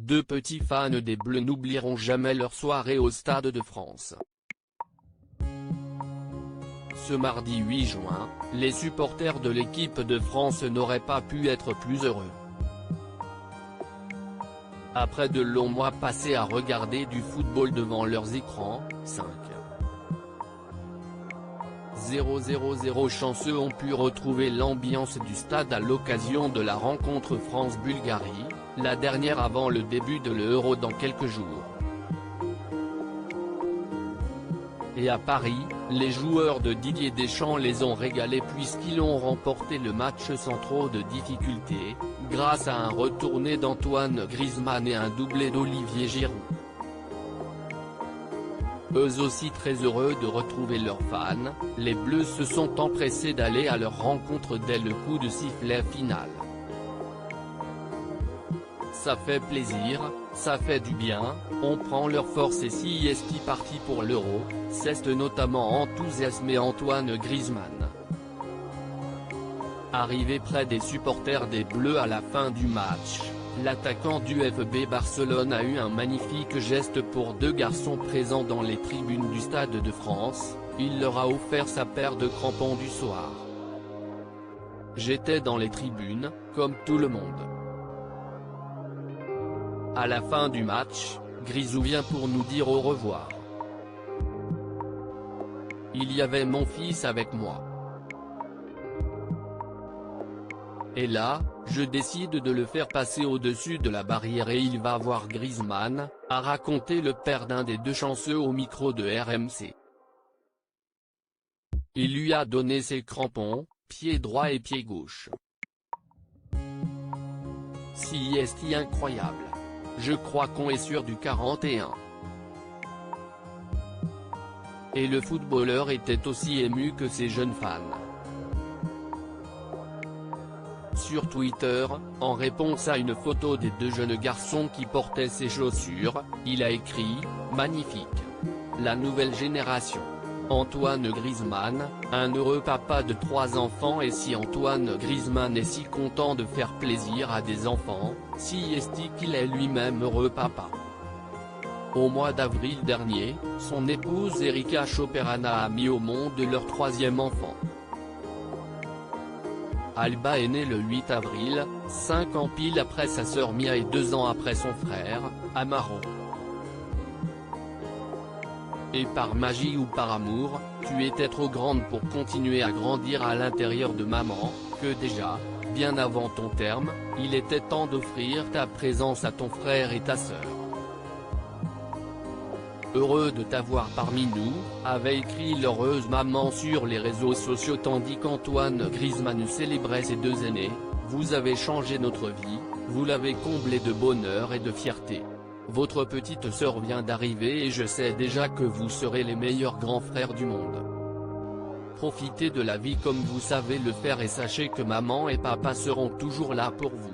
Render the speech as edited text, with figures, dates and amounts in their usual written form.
Deux petits fans des Bleus n'oublieront jamais leur soirée au Stade de France. Ce mardi 8 juin, les supporters de l'équipe de France n'auraient pas pu être plus heureux. Après de longs mois passés à regarder du football devant leurs écrans, 5,000 chanceux ont pu retrouver l'ambiance du stade à l'occasion de la rencontre France-Bulgarie, la dernière avant le début de l'Euro dans quelques jours. Et à Paris, les joueurs de Didier Deschamps les ont régalés puisqu'ils ont remporté le match sans trop de difficultés, grâce à un retourné d'Antoine Griezmann et un doublé d'Olivier Giroud. Eux aussi très heureux de retrouver leurs fans, les Bleus se sont empressés d'aller à leur rencontre dès le coup de sifflet final. Ça fait plaisir, ça fait du bien, on prend leur force et si est parti pour l'Euro, c'est notamment enthousiasmé Antoine Griezmann. Arrivé près des supporters des Bleus à la fin du match, l'attaquant du FB Barcelone a eu un magnifique geste pour deux garçons présents dans les tribunes du Stade de France, il leur a offert sa paire de crampons du soir. J'étais dans les tribunes, comme tout le monde. À la fin du match, Grisou vient pour nous dire au revoir. Il y avait mon fils avec moi. Et là, je décide de le faire passer au-dessus de la barrière et il va voir Griezmann, a raconté le père d'un des deux chanceux au micro de RMC. Il lui a donné ses crampons, pied droit et pied gauche. Si est incroyable. Je crois qu'on est sûr du 41. Et le footballeur était aussi ému que ses jeunes fans. Sur Twitter, en réponse à une photo des deux jeunes garçons qui portaient ses chaussures, il a écrit « Magnifique. La nouvelle génération. Antoine Griezmann, un heureux papa de 3 enfants et si Antoine Griezmann est si content de faire plaisir à des enfants, si est-il qu'il est lui-même heureux papa ». Au mois d'avril dernier, son épouse Erika Choperana a mis au monde leur 3e enfant. Alba est née le 8 avril, 5 ans pile après sa sœur Mia et 2 ans après son frère, Amaro. Et par magie ou par amour, tu étais trop grande pour continuer à grandir à l'intérieur de maman, que déjà, bien avant ton terme, il était temps d'offrir ta présence à ton frère et ta sœur. Heureux de t'avoir parmi nous, avait écrit l'heureuse maman sur les réseaux sociaux tandis qu'Antoine Griezmann célébrait ses 2 aînés, vous avez changé notre vie, vous l'avez comblée de bonheur et de fierté. Votre petite sœur vient d'arriver et je sais déjà que vous serez les meilleurs grands frères du monde. Profitez de la vie comme vous savez le faire et sachez que maman et papa seront toujours là pour vous.